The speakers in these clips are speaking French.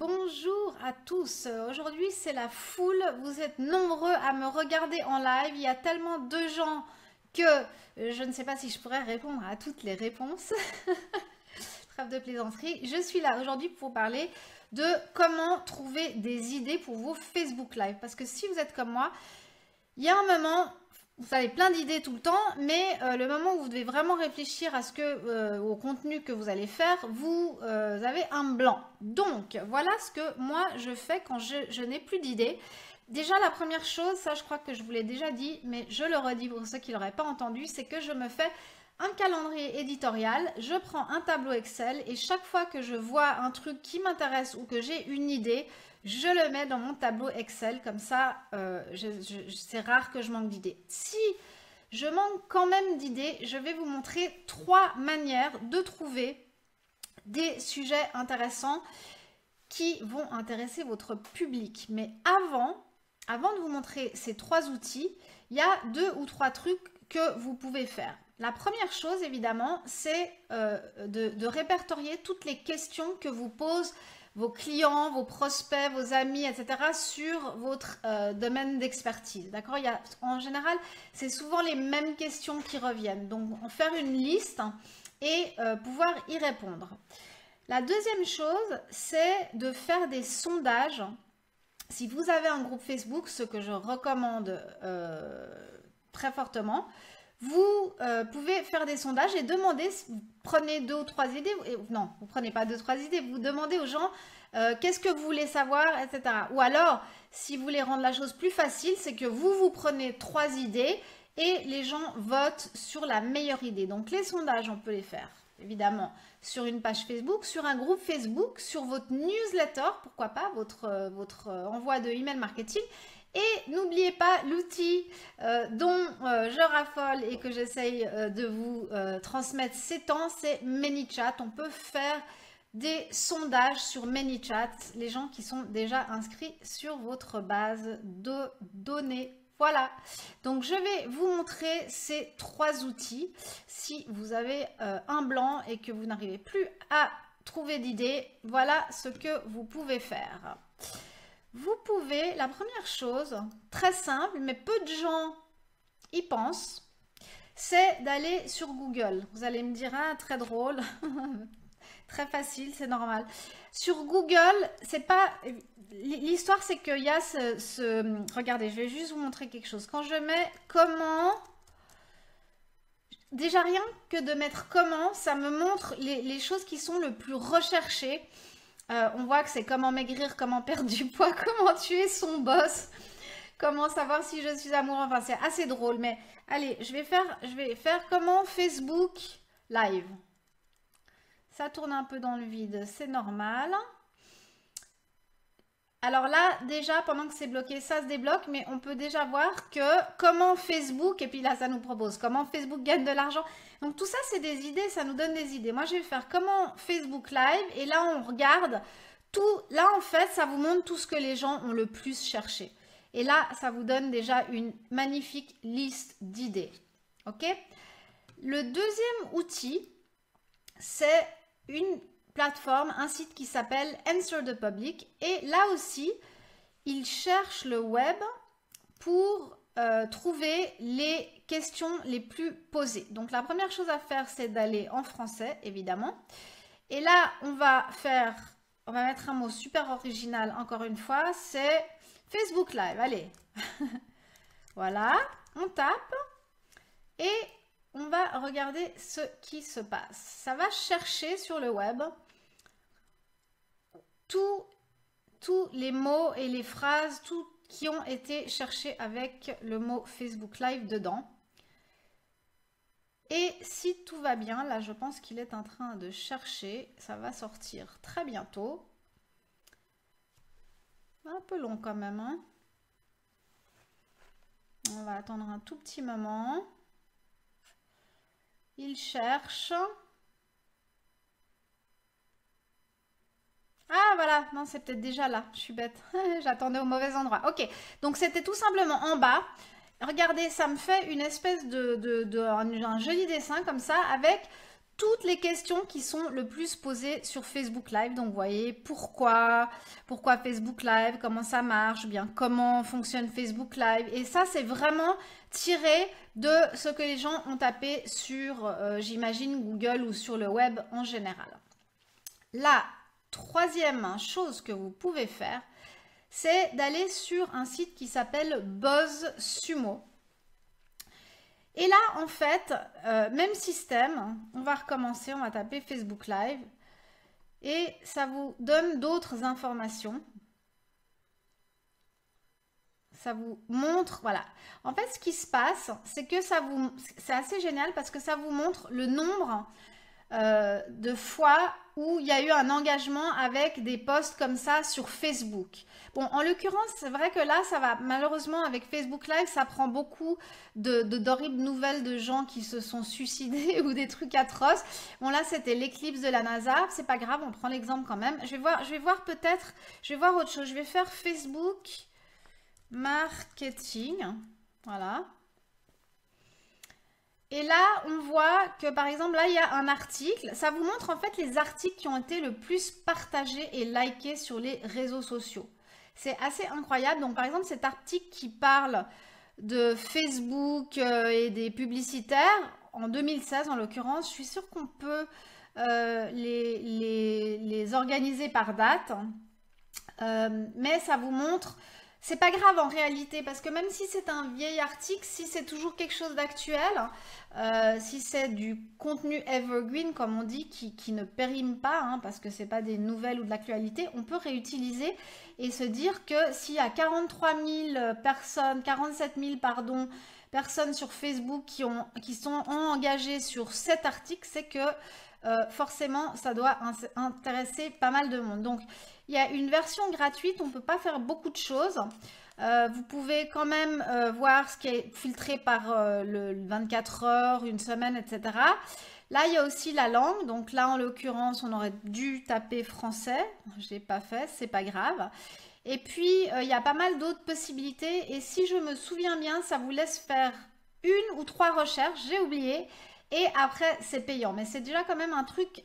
Bonjour à tous. Aujourd'hui, c'est la foule. Vous êtes nombreux à me regarder en live. Il y a tellement de gens que je ne sais pas si je pourrais répondre à toutes les réponses. Trêve de plaisanterie. Je suis là aujourd'hui pour vous parler de comment trouver des idées pour vos Facebook Live. Parce que si vous êtes comme moi, il y a un moment... Vous avez plein d'idées tout le temps, mais le moment où vous devez vraiment réfléchir à au contenu que vous allez faire, vous avez un blanc. Donc, voilà ce que moi je fais quand je n'ai plus d'idées. Déjà, la première chose, ça je crois que je vous l'ai déjà dit, mais je le redis pour ceux qui ne l'auraient pas entendu, c'est que je me fais un calendrier éditorial, je prends un tableau Excel et chaque fois que je vois un truc qui m'intéresse ou que j'ai une idée, je le mets dans mon tableau Excel, comme ça, c'est rare que je manque d'idées. Si je manque quand même d'idées, je vais vous montrer 3 manières de trouver des sujets intéressants qui vont intéresser votre public. Mais avant de vous montrer ces 3 outils, il y a 2 ou 3 trucs que vous pouvez faire. La première chose, évidemment, c'est de répertorier toutes les questions que vous posent vos clients, vos prospects, vos amis, etc. sur votre domaine d'expertise. D'accord? En général, c'est souvent les mêmes questions qui reviennent. Donc, en faire une liste et pouvoir y répondre. La deuxième chose, c'est de faire des sondages. Si vous avez un groupe Facebook, ce que je recommande très fortement, vous pouvez faire des sondages et demander, prenez 2 ou 3 idées, non, vous ne prenez pas 2 ou 3 idées, vous demandez aux gens qu'est-ce que vous voulez savoir, etc. Ou alors, si vous voulez rendre la chose plus facile, c'est que vous prenez 3 idées et les gens votent sur la meilleure idée. Donc les sondages, on peut les faire, évidemment, sur une page Facebook, sur un groupe Facebook, sur votre newsletter, pourquoi pas, votre envoi de email marketing. Et n'oubliez pas l'outil dont je raffole et que j'essaye de vous transmettre ces temps, c'est ManyChat. On peut faire des sondages sur ManyChat, les gens qui sont déjà inscrits sur votre base de données. Voilà, donc je vais vous montrer ces 3 outils. Si vous avez un blanc et que vous n'arrivez plus à trouver d'idées, voilà ce que vous pouvez faire. Vous pouvez, la première chose, très simple, mais peu de gens y pensent, c'est d'aller sur Google. Vous allez me dire, ah, très drôle, très facile, c'est normal. Sur Google, c'est pas... L'histoire, c'est qu'il y a Regardez, je vais juste vous montrer quelque chose. Quand je mets comment... Déjà, rien que de mettre comment, ça me montre les choses qui sont le plus recherchées. On voit que c'est comment maigrir, comment perdre du poids, comment tuer son boss, comment savoir si je suis amoureux. Enfin, c'est assez drôle. Mais allez, je vais faire comment Facebook Live. Ça tourne un peu dans le vide, c'est normal. Alors là, déjà, pendant que c'est bloqué, ça se débloque, mais on peut déjà voir que comment Facebook, et puis là, ça nous propose comment Facebook gagne de l'argent. Donc tout ça, c'est des idées, ça nous donne des idées. Moi, je vais faire comment Facebook Live, et là, on regarde tout. Là, en fait, ça vous montre tout ce que les gens ont le plus cherché. Et là, ça vous donne déjà une magnifique liste d'idées. OK? Le deuxième outil, c'est une plateforme, un site qui s'appelle Answer the Public. Et là aussi, il cherche le web pour trouver les questions les plus posées. Donc, la première chose à faire, c'est d'aller en français, évidemment. Et là, on va mettre un mot super original, encore une fois, c'est Facebook Live. Allez, voilà, on tape et on va regarder ce qui se passe. Ça va chercher sur le web tous les mots et les phrases, tout qui ont été cherchés avec le mot Facebook Live dedans. Et si tout va bien, là je pense qu'il est en train de chercher, ça va sortir très bientôt. Un peu long quand même, hein. On va attendre un tout petit moment. Il cherche. Ah voilà, non c'est peut-être déjà là, je suis bête, j'attendais au mauvais endroit. Ok, donc c'était tout simplement en bas. Regardez, ça me fait une espèce un joli dessin comme ça avec toutes les questions qui sont le plus posées sur Facebook Live. Donc, vous voyez, pourquoi Facebook Live, comment ça marche, bien comment fonctionne Facebook Live. Et ça, c'est vraiment tiré de ce que les gens ont tapé sur, j'imagine, Google ou sur le web en général. La troisième chose que vous pouvez faire, c'est d'aller sur un site qui s'appelle BuzzSumo. Et là, en fait, même système, on va recommencer, on va taper Facebook Live et ça vous donne d'autres informations. Ça vous montre, voilà. En fait, ce qui se passe, c'est que c'est assez génial parce que ça vous montre le nombre de fois où il y a eu un engagement avec des posts comme ça sur Facebook. Bon, en l'occurrence, c'est vrai que là, ça va, malheureusement, avec Facebook Live, ça prend beaucoup d'horribles nouvelles de gens qui se sont suicidés ou des trucs atroces. Bon, là, c'était l'éclipse de la NASA. C'est pas grave, on prend l'exemple quand même. Je vais voir peut-être, je vais voir autre chose. Je vais faire Facebook Marketing. Voilà. Et là, on voit que par exemple, là, il y a un article. Ça vous montre en fait les articles qui ont été le plus partagés et likés sur les réseaux sociaux. C'est assez incroyable. Donc, par exemple, cet article qui parle de Facebook et des publicitaires, en 2016 en l'occurrence, je suis sûre qu'on peut les organiser par date. Mais ça vous montre... C'est pas grave en réalité, parce que même si c'est un vieil article, si c'est toujours quelque chose d'actuel, si c'est du contenu evergreen, comme on dit, qui ne périme pas, hein, parce que c'est pas des nouvelles ou de l'actualité, on peut réutiliser et se dire que s'il y a 43 000 personnes, 47 000, pardon, personnes sur Facebook qui sont engagées sur cet article, c'est que forcément, ça doit intéresser pas mal de monde. Donc, il y a une version gratuite, on ne peut pas faire beaucoup de choses. Vous pouvez quand même voir ce qui est filtré par le 24 heures, une semaine, etc. Là, il y a aussi la langue. Donc là, en l'occurrence, on aurait dû taper français. Je ne l'ai pas fait, c'est pas grave. Et puis, il y a pas mal d'autres possibilités. Et si je me souviens bien, ça vous laisse faire 1 ou 3 recherches. J'ai oublié. Et après, c'est payant. Mais c'est déjà quand même un truc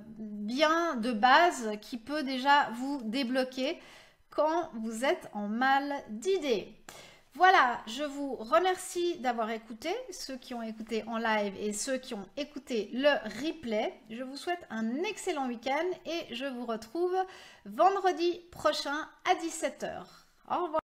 bien de base qui peut déjà vous débloquer quand vous êtes en mal d'idées. Voilà, je vous remercie d'avoir écouté, ceux qui ont écouté en live et ceux qui ont écouté le replay. Je vous souhaite un excellent week-end et je vous retrouve vendredi prochain à 17 h. Au revoir.